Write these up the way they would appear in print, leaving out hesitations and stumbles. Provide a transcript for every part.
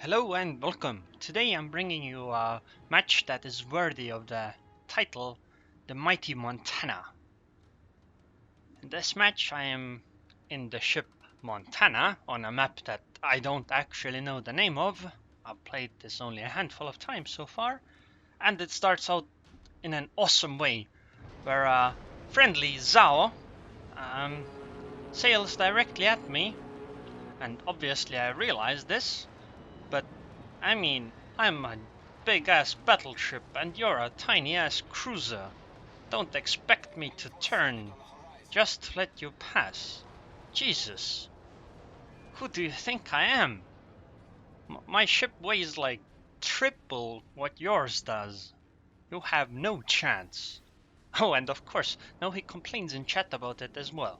Hello and welcome. Today I'm bringing you a match that is worthy of the title, the Mighty Montana. In this match I am in the ship Montana on a map that I don't actually know the name of. I've played this only a handful of times so far, and it starts out in an awesome way where a friendly Zhao sails directly at me, and obviously I realize this, but I mean, I'm a big-ass battleship and you're a tiny-ass cruiser. Don't expect me to turn just to let you pass. Jesus, who do you think I am? My ship weighs like triple what yours does. You have no chance. Oh, and of course, now he complains in chat about it as well.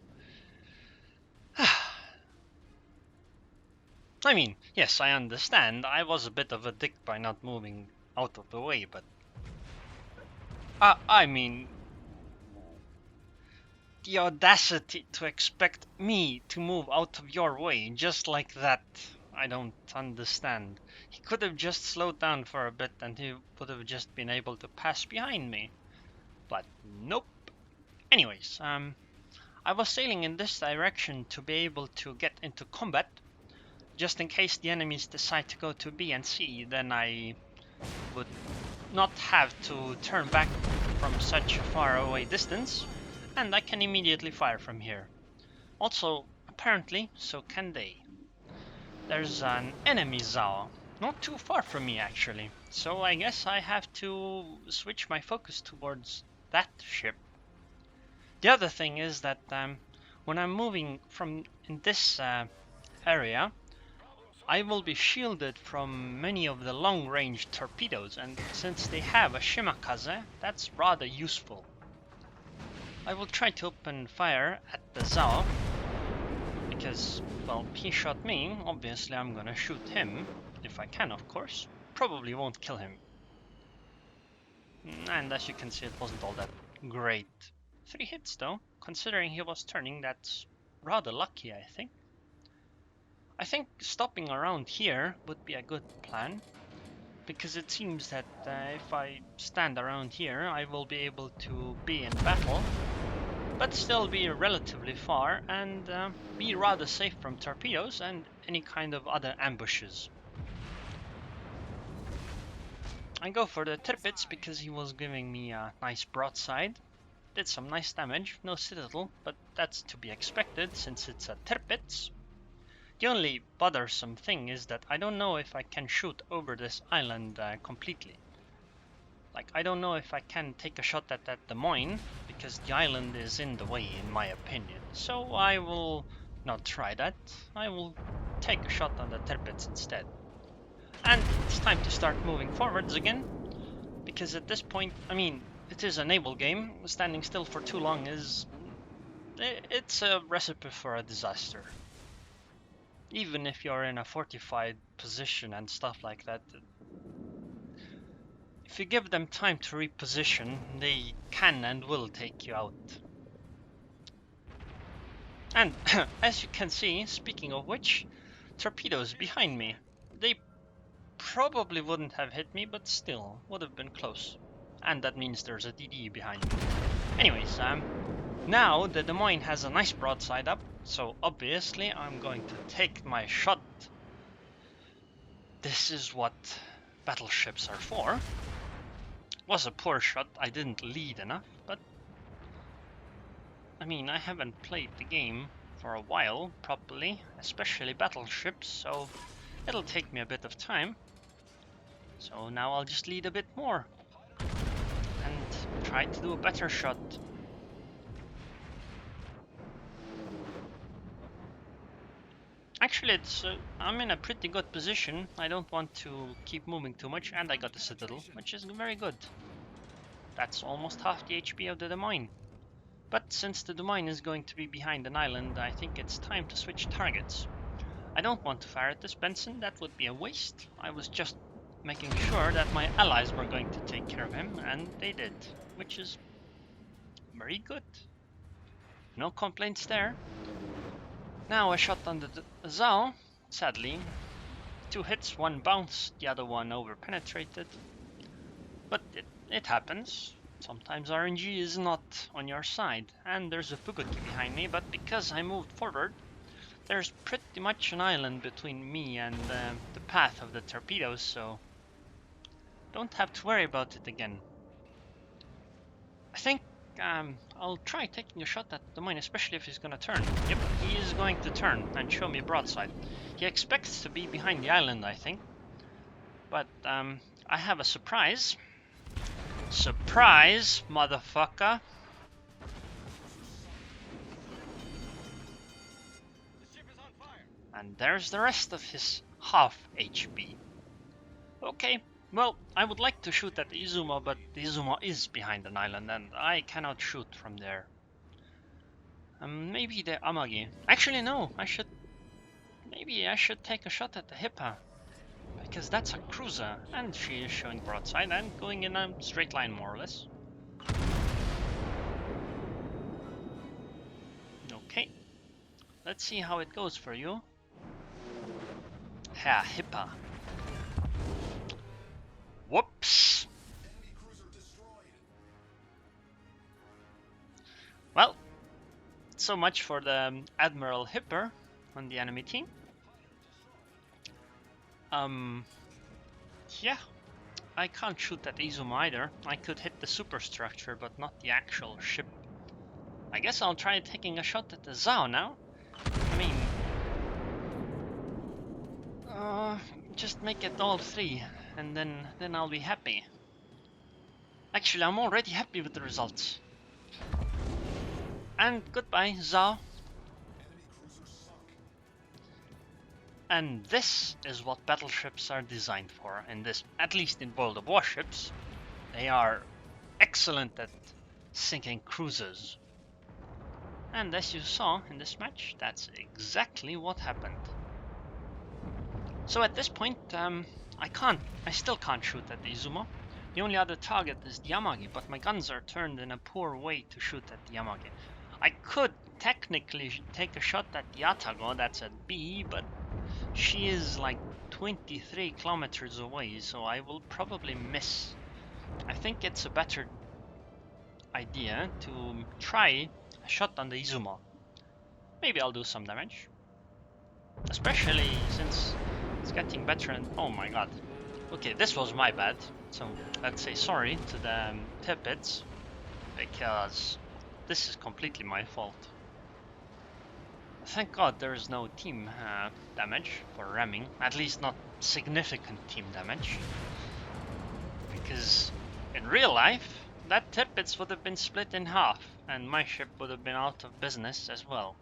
I mean, yes, I understand. I was a bit of a dick by not moving out of the way, but I mean, the audacity to expect me to move out of your way just like that. I don't understand. He could have just slowed down for a bit and he would have just been able to pass behind me. But nope. Anyways, I was sailing in this direction to be able to get into combat. Just in case the enemies decide to go to B and C, then I would not have to turn back from such a far away distance, and I can immediately fire from here. Also, apparently, so can they. There's an enemy Zao, not too far from me actually, so I guess I have to switch my focus towards that ship. The other thing is that when I'm moving from in this area, I will be shielded from many of the long-range torpedoes, and since they have a Shimakaze, that's rather useful. I will try to open fire at the Zao, because, well, he shot me, obviously I'm gonna shoot him, if I can of course. Probably won't kill him. And as you can see, it wasn't all that great. 3 hits though, considering he was turning, that's rather lucky I think. I think stopping around here would be a good plan, because it seems that if I stand around here I will be able to be in battle, but still be relatively far and be rather safe from torpedoes and any kind of other ambushes. I go for the Tirpitz because he was giving me a nice broadside. Did some nice damage, no citadel, but that's to be expected since it's a Tirpitz. The only bothersome thing is that I don't know if I can shoot over this island completely. Like, I don't know if I can take a shot at that Des Moines, because the island is in the way in my opinion. So I will not try that. I will take a shot on the Tirpitz instead. And it's time to start moving forwards again, because at this point, I mean, it is a naval game. Standing still for too long is... it's a recipe for a disaster. Even if you're in a fortified position and stuff like that, if you give them time to reposition, they can and will take you out. And as you can see, speaking of which, torpedoes behind me. They probably wouldn't have hit me, but still, would have been close. And that means there's a DD behind me. Anyways, now the Des Moines has a nice broadside up, so obviously I'm going to take my shot. This is what battleships are for. Was a poor shot, I didn't lead enough, but I mean, I haven't played the game for a while properly, especially battleships, so it'll take me a bit of time. So now I'll just lead a bit more and try to do a better shot. Actually, I'm in a pretty good position. I don't want to keep moving too much, and I got the citadel, which is very good. That's almost half the HP of the Des Moines. But since the Des Moines is going to be behind an island, I think it's time to switch targets. I don't want to fire at this Benson, that would be a waste. I was just making sure that my allies were going to take care of him, and they did, which is very good. No complaints there. Now a shot on the Zao, sadly, 2 hits, 1 bounce, the other one over-penetrated. But it happens. Sometimes RNG is not on your side. And there's a Fugoki behind me, but because I moved forward, there's pretty much an island between me and the path of the torpedoes, so don't have to worry about it again. I think I'll try taking a shot at the mine, especially if he's gonna turn. Yep, he is going to turn and show me broadside. He expects to be behind the island, I think. But I have a surprise. Surprise, motherfucker! And there's the rest of his half HP. Okay, well, I would like to shoot at Izuma, but the Izuma is behind an island and I cannot shoot from there. Maybe the Amagi. Actually, no, maybe I should take a shot at the Hippa. Because that's a cruiser, and she is showing broadside and going in a straight line, more or less. Okay, let's see how it goes for you. Ha, Hippa. Whoops! Well, so much for the Admiral Hipper on the enemy team. Yeah, I can't shoot at Izuma either. I could hit the superstructure, but not the actual ship. I guess I'll try taking a shot at the Zao now. I mean, just make it all 3, and then I'll be happy. Actually, I'm already happy with the results. And goodbye, Zao. And this is what battleships are designed for, in this, at least in World of Warships. They are excellent at sinking cruisers. And as you saw in this match, that's exactly what happened. So at this point, I still can't shoot at the Izuma. The only other target is the Yamagi, but my guns are turned in a poor way to shoot at the Yamagi. I could technically take a shot at the Atago, that's at B, but she is like 23 kilometers away, so I will probably miss. I think it's a better idea to try a shot on the Izuma. Maybe I'll do some damage. Especially since it's getting better and... oh my god. Okay, this was my bad. So let's say sorry to the Tippets, because this is completely my fault. Thank god there is no team damage for ramming, at least not significant team damage. Because in real life, that Tippets would have been split in half, and my ship would have been out of business as well.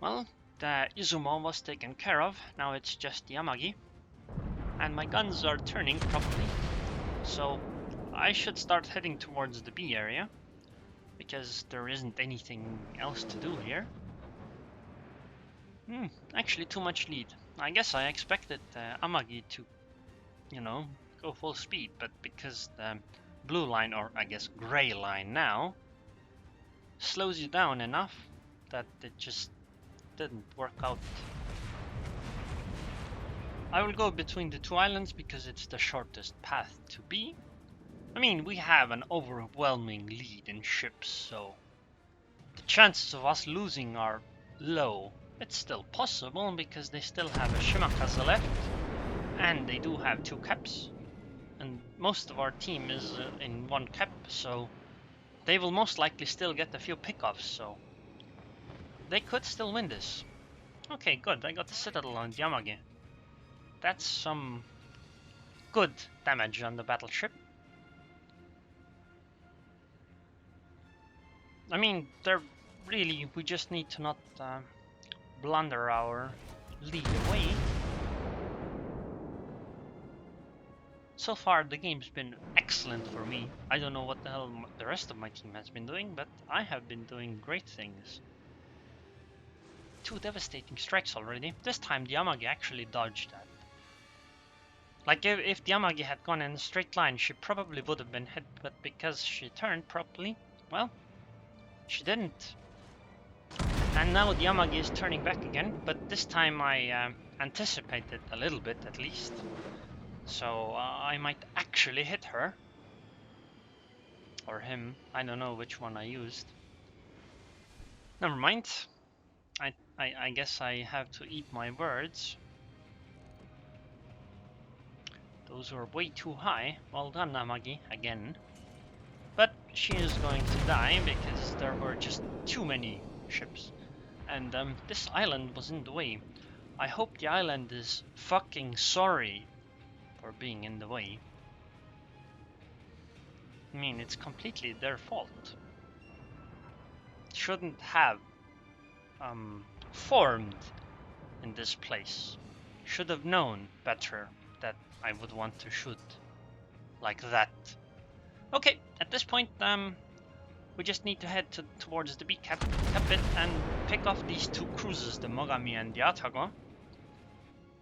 Well, the Izuma was taken care of, now it's just the Yamagi. And my guns are turning properly, so I should start heading towards the B area, because there isn't anything else to do here. Actually too much lead. I guess I expected Amagi to, you know, go full speed, but because the blue line, or I guess gray line now, slows you down enough that it just didn't work out. I will go between the 2 islands because it's the shortest path to B. I mean, we have an overwhelming lead in ships, so the chances of us losing are low. It's still possible because they still have a Shimakaze left, and they do have 2 caps, and most of our team is in 1 cap, so they will most likely still get a few pickoffs, so they could still win this. Okay, good, I got the Citadel on Yamagi. That's some good damage on the battleship. I mean, we just need to not blunder our lead away. So far the game's been excellent for me. I don't know what the hell the rest of my team has been doing, but I have been doing great things. 2 devastating strikes already. This time the Yamagi actually dodged that. Like, if the Yamagi had gone in a straight line, she probably would have been hit, but because she turned properly, well, she didn't. And now the Yamagi is turning back again, but this time I anticipated a little bit at least. So I might actually hit her. Or him. I don't know which one I used. Never mind. I guess I have to eat my words. Those were way too high. Well done, Namagi, again. But she is going to die because there were just too many ships. And this island was in the way. I hope the island is fucking sorry for being in the way. I mean, it's completely their fault. Shouldn't have formed in this place. Should have known better that I would want to shoot like that. Okay, at this point, we just need to head towards the beacon bit and pick off these two cruisers, the Mogami and the Atago.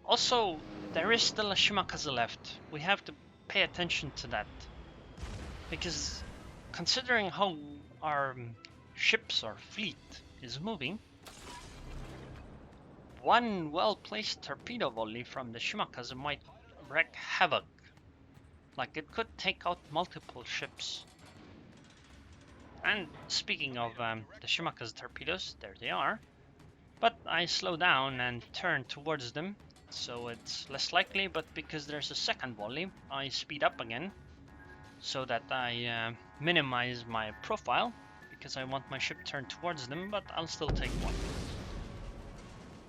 Also, there is still a Shimakaze left. We have to pay attention to that. Because considering how our ships, our fleet, is moving, one well-placed torpedo volley from the Shimakaze might wreak havoc. Like, it could take out multiple ships. And speaking of the Shimakaze torpedoes, there they are. But I slow down and turn towards them, so it's less likely, but because there's a second volley, I speed up again, so that I minimize my profile, because I want my ship turned towards them, but I'll still take one.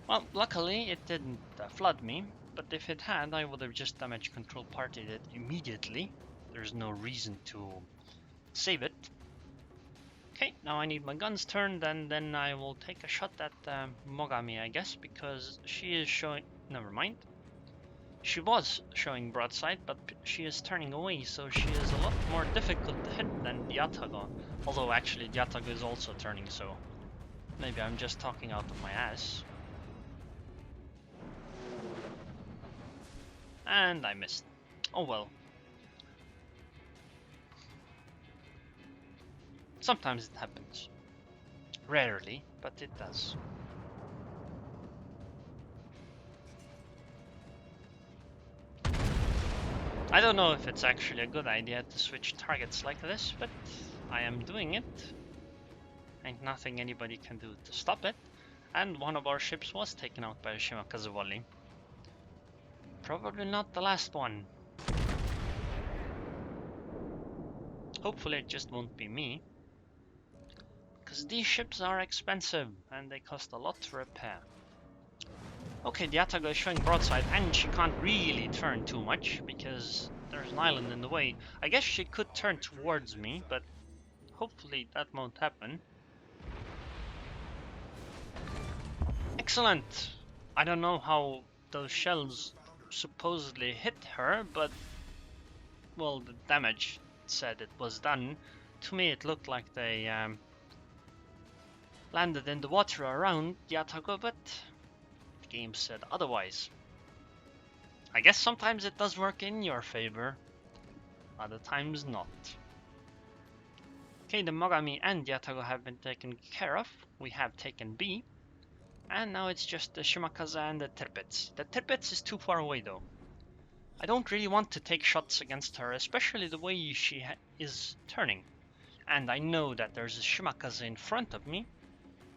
Well, luckily it didn't flood me, but if it had, I would have just damage control partied it immediately. There's no reason to save it. Okay, now I need my guns turned, and then I will take a shot at Mogami, I guess, because she is showing... Never mind. She was showing broadside, but she is turning away, so she is a lot more difficult to hit than the Atago. Although actually the Atago is also turning, so maybe I'm just talking out of my ass. And I missed. Oh well. Sometimes it happens. Rarely, but it does. I don't know if it's actually a good idea to switch targets like this, but I am doing it. Ain't nothing anybody can do to stop it. And one of our ships was taken out by a Shimakaze volley. Probably not the last one. Hopefully it just won't be me. Because these ships are expensive and they cost a lot to repair. Okay, the Atago is showing broadside and she can't really turn too much because there's an island in the way. I guess she could turn towards me, but hopefully that won't happen. Excellent! I don't know how those shells supposedly hit her, but well, the damage said it was done. To me it looked like they landed in the water around the Atago, but the game said otherwise. I guess sometimes it does work in your favor, other times not. Okay, the Mogami and the Atago have been taken care of. We have taken B. And now it's just the Shimakaze and the Tirpitz. The Tirpitz is too far away though. I don't really want to take shots against her, especially the way she is turning. And I know that there's a Shimakaze in front of me,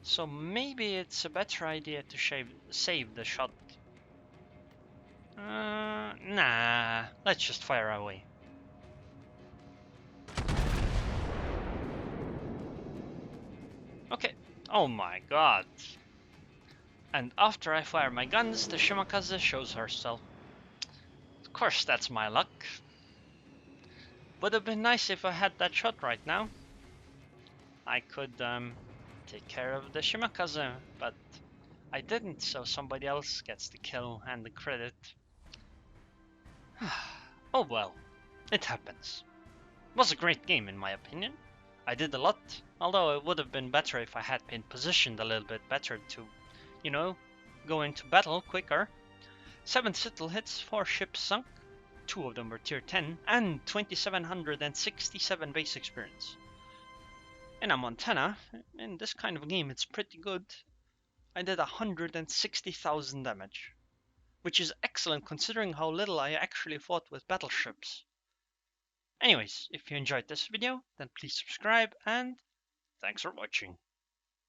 so maybe it's a better idea to save the shot. Nah, let's just fire away. Okay, oh my god. And after I fire my guns, the Shimakaze shows herself. Of course, that's my luck. Would have been nice if I had that shot right now. I could take care of the Shimakaze, but I didn't, so somebody else gets the kill and the credit. Oh well, it happens. It was a great game in my opinion. I did a lot, although it would have been better if I had been positioned a little bit better to, you know, go into battle quicker. 7 Citadel hits, 4 ships sunk, 2 of them were tier 10, and 2767 base experience. In a Montana, in this kind of game it's pretty good. I did 160,000 damage. which is excellent considering how little I actually fought with battleships. Anyways, if you enjoyed this video, then please subscribe and thanks for watching.